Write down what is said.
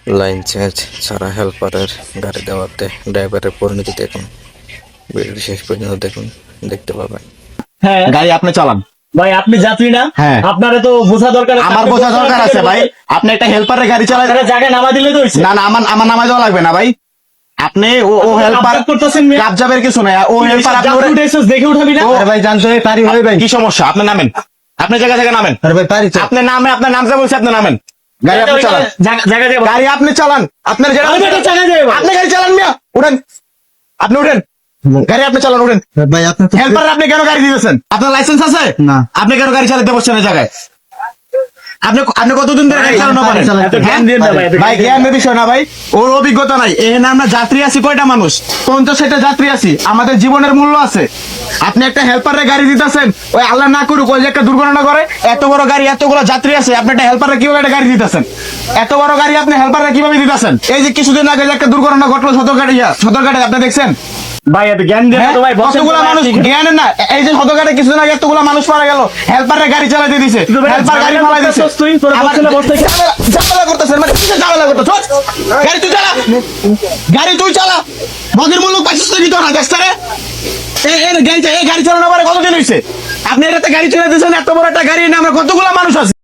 Line change ছাড়া হেল্পারের গাড়ি দেওয়াতে ড্রাইভারের পরিণতি দেখুন। ভিডিওটি শেষ পর্যন্ত দেখুন, দেখতে পাবেন। হ্যাঁ গাড়ি আপনি চালান। ভাই, আপনি যাত্রী না? হ্যাঁ। আপনারে তো বোঝা দরকার আছে। আমার আপনি বোঝা বোঝা দরকার আছে ভাই। আপনি একটা হেল্পারের গাড়ি চালান। আপনারা জায়গায় নামা দিলে তো হইছে। না না, আমার নামায় দেওয়া লাগবে না ভাই। আপনি ও হেল্পার আপনি করতেছেন মিয়া। কাবজাবের কিছু নাই। ও হেল্পার আপনি যাত্রী ওরে- উঠেছিস, দেখে উঠাবি না? আরে ভাই জানতো পারি হয় ভাই। কি সমস্যা? আপনি নামেন, আপনি জায়গা থেকে নামেন। আরে ভাই পারি। আপনি নামে, আপনার নামটা বলছি, আপনি নামেন। গাড়ি আপনি চালান। জায়গা যাবো। গাড়ি আপনি চালান। আপনার জায়গা আমি তো জায়গায় যাবো। আপনি গাড়ি চালান মিয়া। উঠেন, আপনি উঠেন। গাড়ি আপনি চালান, উঠেন। ভাই আপনি তো হেল্পার আপনি কেন গাড়ি দিতেছেন? আপনার লাইসেন্স আছে? না। আপনি কেন গাড়ি চালাতে বসছেন এই জায়গায়? আপনি কতদিন ধরে গাড়ি চালানো পারেন? চালাতে এত জ্ঞান দিয়েন না ভাই, এত ভাই জ্ঞান দিয়েন জ্ঞানের বিষয় না ভাই, ওর অভিজ্ঞতা নাই। এখানে আমরা যাত্রী আছি কয়টা মানুষ? 50-60টা যাত্রী আছি, আমাদের জীবনের মূল্য আছে। আপনি একটা হেল্পারের গাড়ি দিতেছেন, ওই আল্লাহ না করুক ওই যে একটা দুর্ঘটনা করে, এত বড় গাড়ি এতগুলো যাত্রী আছে, আপনি একটা হেল্পারের কিভাবে একটা গাড়ি দিতেছেন? এত বড় গাড়ি আপনি হেল্পারের কিভাবে দিতেছেন? এই যে কিছুদিন আগে যে একটা দুর্ঘটনা ঘটলো সদরঘাটে, আপনি দেখছেন? ভাই, এত জ্ঞান দেন না তো ভাই, বসেন তো কতগুলা ভাই, মানুষ আপনি- জ্ঞানের না। এই যে সদরঘাটে কিছুদিন আগে এতগুলা মানুষ মারা গেল, হেল্পারের গাড়ি চালাতে দিছে, তুই ভাই হেল্পার গাড়ি ঝামেলা ফালাই দিছে। করতেছিস তুই, তোরা আমার- বসে না বসে থেকে। ঝামেলা করতেছেন মানে কিসের ঝামেলা করতেছ? গাড়ি তুই চালা, গাড়ি তুই চালা। বগের মূল্য পাইছিস তো দিত না, দেখছ রে? এই গাড়ি চালানো পারে কতদিন হয়েছে? আপনি এটাতে গাড়ি চলে দিয়েছেন, এত বড় একটা গাড়ি না, আমরা কতগুলা মানুষ আছে।